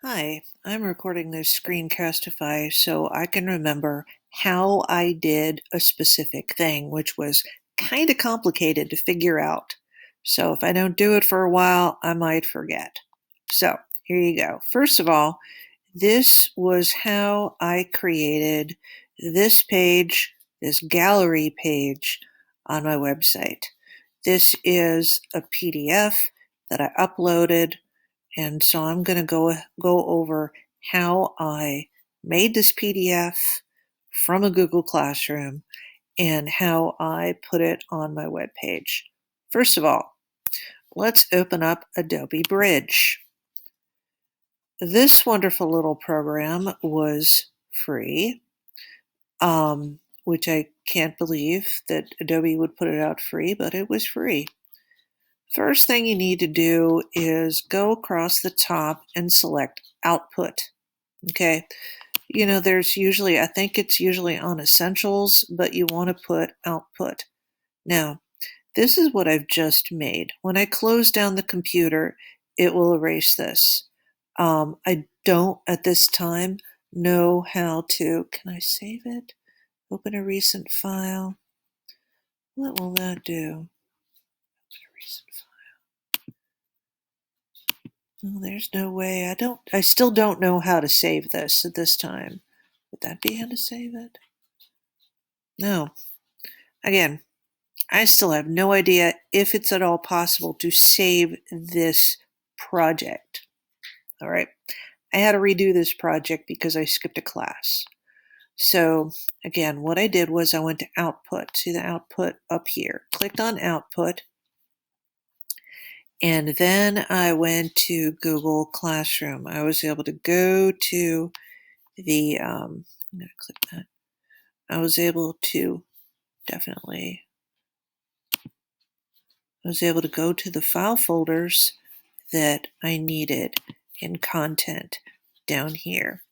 Hi, I'm recording this screencastify so I can remember how I did a specific thing, which was kind of complicated to figure out. So if I don't do it for a while, I might forget. So here you go. First of all, this was how I created this page, this gallery page on my website. This is a PDF that I uploaded, and so I'm going to go over how I made this PDF from a Google Classroom and how I put it on my web page. First of all, let's open up Adobe Bridge. This wonderful little program was free, which I can't believe that Adobe would put it out free, but it was free. First thing you need to do is go across the top and select Output. Okay, there's usually, I think it's usually on Essentials, but you want to put Output. Now, this is what I've just made. When I close down the computer, it will erase this. I don't, at this time, know how to, can I save it? Open a recent file. What will that do? Open a recent file. Oh, there's no way. I still don't know how to save this at this time. Would that be how to save it? No. Again, I still have no idea if it's at all possible to save this project. All right. I had to redo this project because I skipped a class. So again, what I did was I went to Output. See the output up here. Clicked on Output. And then I went to Google Classroom. I was able to go to the, I'm going to click that. I was able to go to the file folders that I needed in content down here.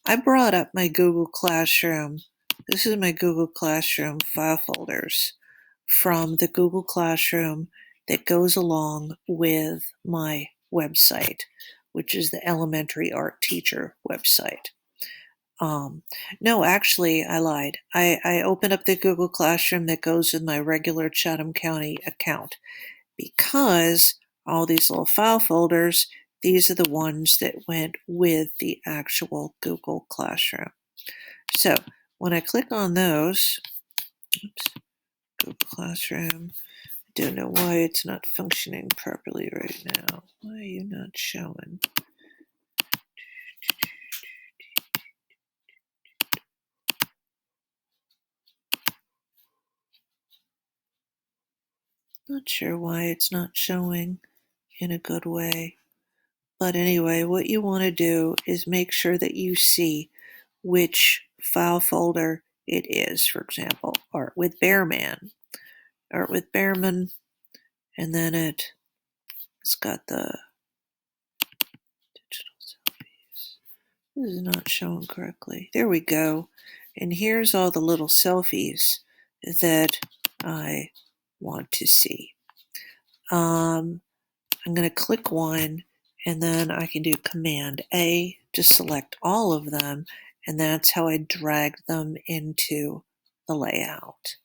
I brought up my Google Classroom. This is my Google Classroom file folders from the Google Classroom that goes along with my website, which is the Elementary Art Teacher website. No, actually, I lied. I opened up the Google Classroom that goes with my regular Chatham County account because all these little file folders, these are the ones that went with the actual Google Classroom. So when I click on those, Google Classroom, I don't know why it's not functioning properly right now. Why are you not showing? Not sure why it's not showing in a good way. But anyway, what you want to do is make sure that you see which file folder it is. For example, Art with Bearman. Art with Bearman, and then it's got the digital selfies. This is not showing correctly. There we go. And here's all the little selfies that I want to see. I'm going to click one, and then I can do Command A to select all of them, and that's how I dragged them into the layout.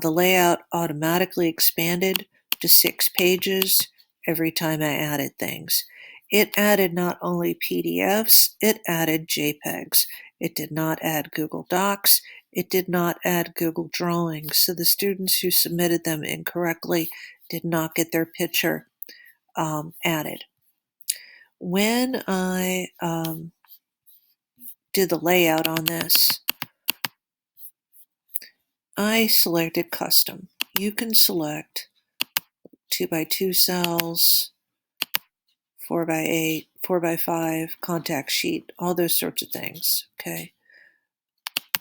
The layout automatically expanded to 6 pages every time I added things. It added not only PDFs, it added JPEGs. It did not add Google Docs. It did not add Google Drawings. So the students who submitted them incorrectly did not get their picture added. When I did the layout on this, I selected custom. You can select 2x2 cells, 4x8, 4x5, contact sheet, all those sorts of things, okay?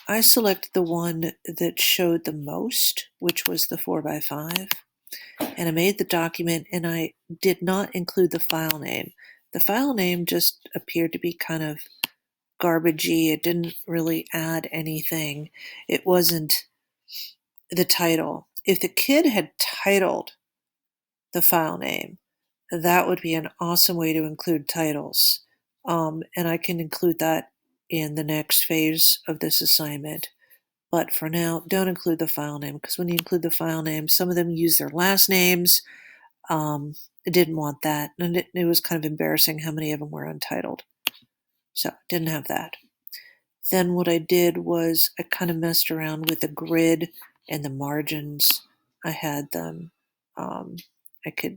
I selected the one that showed the most, which was the 4x5, and I made the document, and I did not include the file name. The file name just appeared to be kind of garbagey. It didn't really add anything. It wasn't the title. If the kid had titled the file name, that would be an awesome way to include titles. and I can include that in the next phase of this assignment. But for now, don't include the file name, because when you include the file name, some of them use their last names. I didn't want that, and it was kind of embarrassing how many of them were untitled. So didn't have that. Then what I did was I kind of messed around with the grid and the margins. I had them.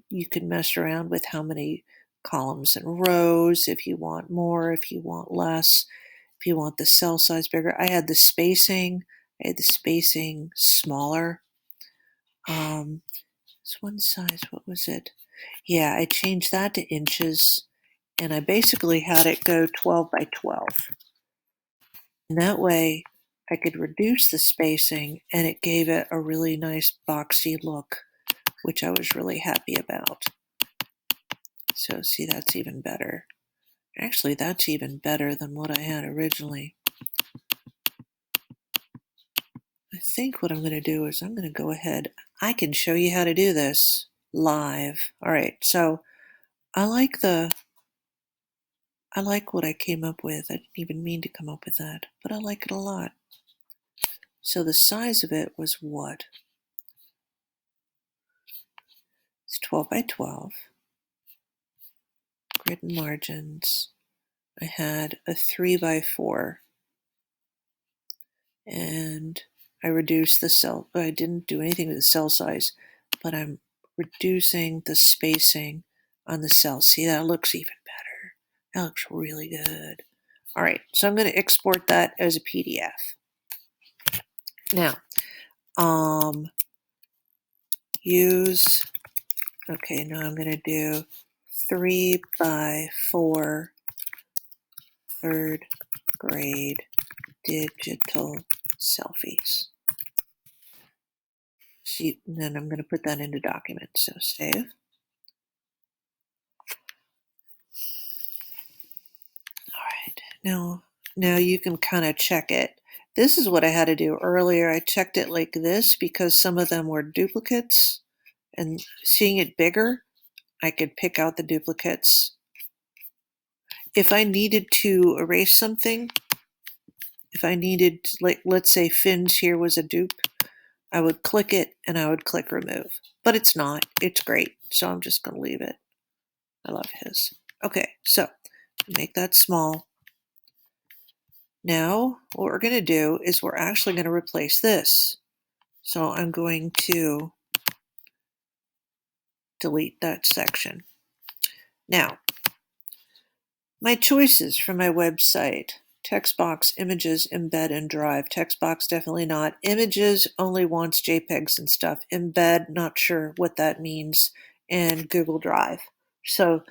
You could mess around with how many columns and rows, if you want more, if you want less, if you want the cell size bigger. I had the spacing. I had the spacing smaller. It's one size. What was it? Yeah, I changed that to inches, and I basically had it go 12 by 12. And that way I could reduce the spacing, and it gave it a really nice boxy look, which I was really happy about. So see, that's even better. Actually, that's even better than what I had originally. I think what I'm going to do is I'm going to go ahead. I can show you how to do this live. All right, so I like what I came up with. I didn't even mean to come up with that, but I like it a lot. So the size of it was what? It's 12 by 12. Grid and margins. I had a 3 by 4. And I reduced the cell. I didn't do anything with the cell size, but I'm reducing the spacing on the cell. See, that looks even better. That looks really good. All right, so I'm going to export that as a PDF. Now, okay, now I'm going to do 3 by 4 third grade digital selfies. See, and then I'm going to put that into documents. So save. All right, now you can kind of check it. This is what I had to do earlier. I checked it like this because some of them were duplicates, and seeing it bigger, I could pick out the duplicates. If I needed to erase something, if I needed, like, let's say Finn's here was a dupe, I would click it and I would click remove. But it's not. It's great. So I'm just going to leave it. I love his. Okay, so make that small. Now, what we're going to do is we're actually going to replace this. So I'm going to delete that section. Now, my choices for my website. Text box, images, embed, and drive. Text box, definitely not. Images only wants JPEGs and stuff. Embed, not sure what that means. And Google Drive. So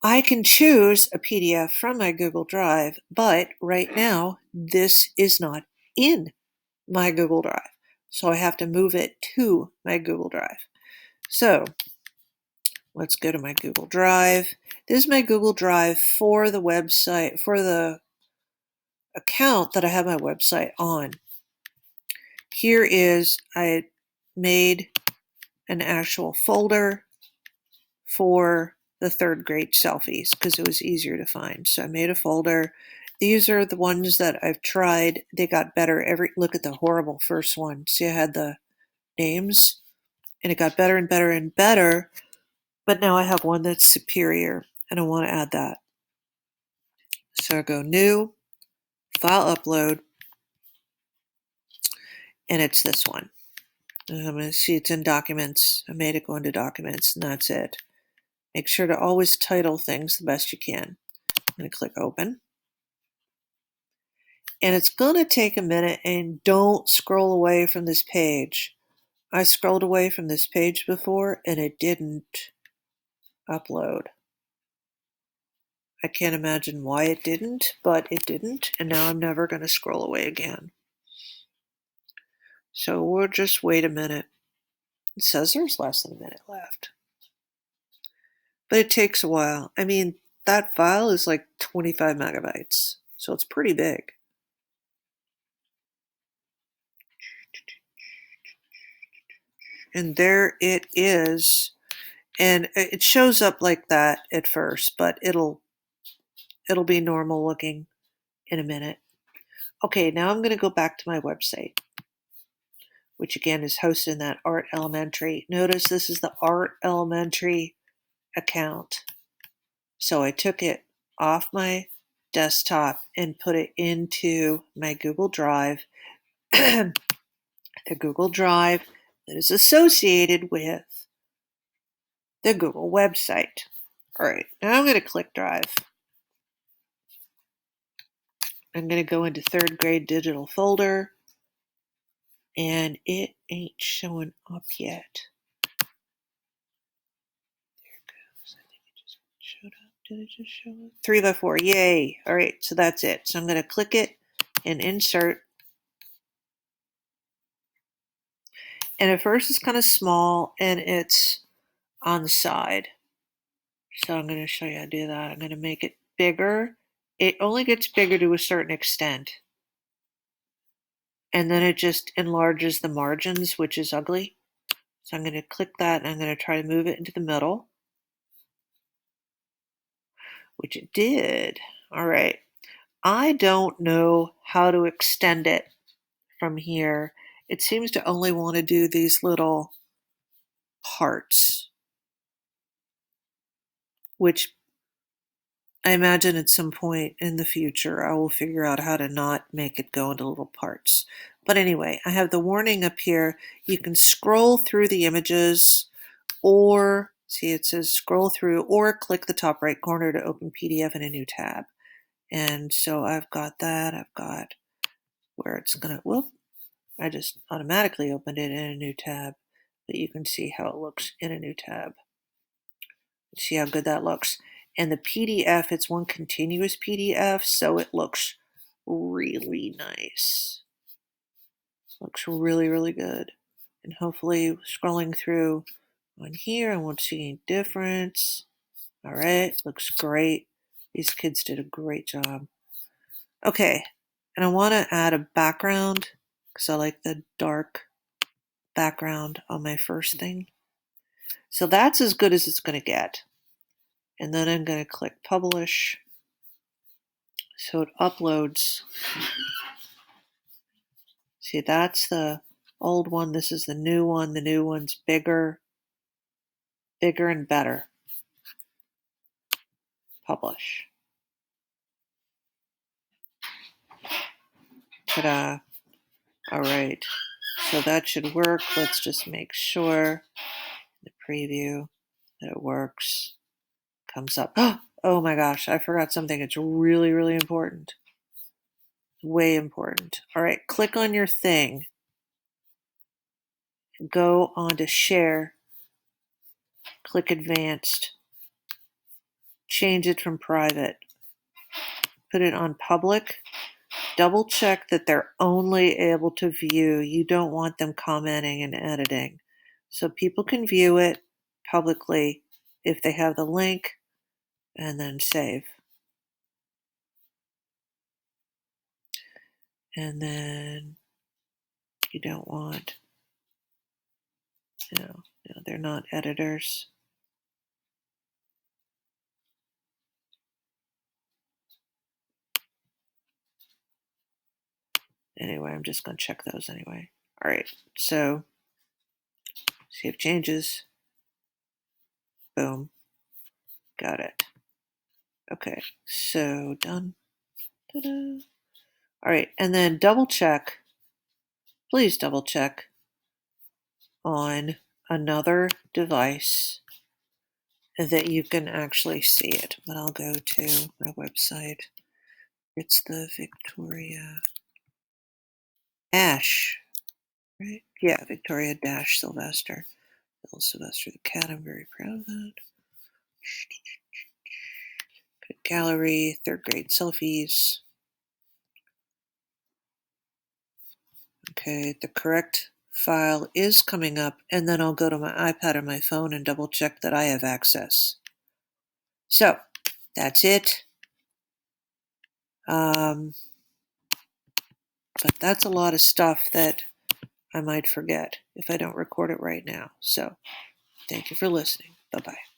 I can choose a PDF from my Google Drive, but right now, this is not in my Google Drive. So I have to move it to my Google Drive. So let's go to my Google Drive. This is my Google Drive for the website, for the account that I have my website on. Here is, I made an actual folder for the third grade selfies because it was easier to find. So I made a folder. These are the ones that I've tried. They got better. Look at the horrible first one. See, I had the names and it got better and better and better. But now I have one that's superior and I want to add that. So I go new, file upload, and it's this one. I'm going to see it's in documents. I made it go into documents, and that's it. Make sure to always title things the best you can. I'm going to click open. And it's going to take a minute, and don't scroll away from this page. I scrolled away from this page before, and it didn't upload. I can't imagine why it didn't, but it didn't, and now I'm never going to scroll away again. So we'll just wait a minute. It says there's less than a minute left. But it takes a while. I mean, that file is like 25 megabytes, so it's pretty big. And there it is. And it shows up like that at first, but it'll It'll be normal looking in a minute. Okay, now I'm going to go back to my website, which again is hosted in that Art Elementary. Notice this is the Art Elementary account. So I took it off my desktop and put it into my Google Drive, the Google Drive that is associated with the Google website. All right, now I'm going to click Drive. I'm going to go into third grade digital folder, and it ain't showing up yet. There it goes. I think it just showed up. Did it just show up? 3x4, yay. All right, so that's it. So I'm going to click it and insert. And at first it's kind of small and it's on the side. So I'm going to show you how to do that. I'm going to make it bigger. It only gets bigger to a certain extent. And then it just enlarges the margins, which is ugly. So I'm going to click that and I'm going to try to move it into the middle, which it did. All right. I don't know how to extend it from here. It seems to only want to do these little parts, which I imagine at some point in the future I will figure out how to not make it go into little parts. But anyway, I have the warning up here. You can scroll through the images, or see it says scroll through, or click the top right corner to open PDF in a new tab. And so I've got that. I've got where it's going to, whoop, I just automatically opened it in a new tab. But you can see how it looks in a new tab. See how good that looks. And the PDF, it's one continuous PDF, so it looks really nice. Looks really, really good. And hopefully scrolling through on here, I won't see any difference. All right, looks great. These kids did a great job. Okay, and I want to add a background because I like the dark background on my first thing. So that's as good as it's going to get. And then I'm going to click Publish. So it uploads. See, that's the old one. This is the new one. The new one's bigger and better. Publish. Ta-da. All right. So that should work. Let's just make sure the preview that it works. Comes up. Oh my gosh, I forgot something. It's really, really important. Way important. All right, click on your thing. Go on to share. Click advanced. Change it from private. Put it on public. Double check that they're only able to view. You don't want them commenting and editing. So people can view it publicly if they have the link, and then save. And then you don't want, no, they're not editors. Anyway, I'm just going to check those anyway. All right, so save changes. Boom. Got it. Okay, so done. Ta-da. All right, and then double check. Please double check on another device that you can actually see it. But I'll go to my website. It's the Victoria Dash, right? Yeah, Victoria Dash Sylvester. Bill Sylvester the cat. I'm very proud of that. Good gallery, third grade selfies. Okay, the correct file is coming up, and then I'll go to my iPad or my phone and double check that I have access. So that's it. But that's a lot of stuff that I might forget if I don't record it right now. So thank you for listening. Bye-bye.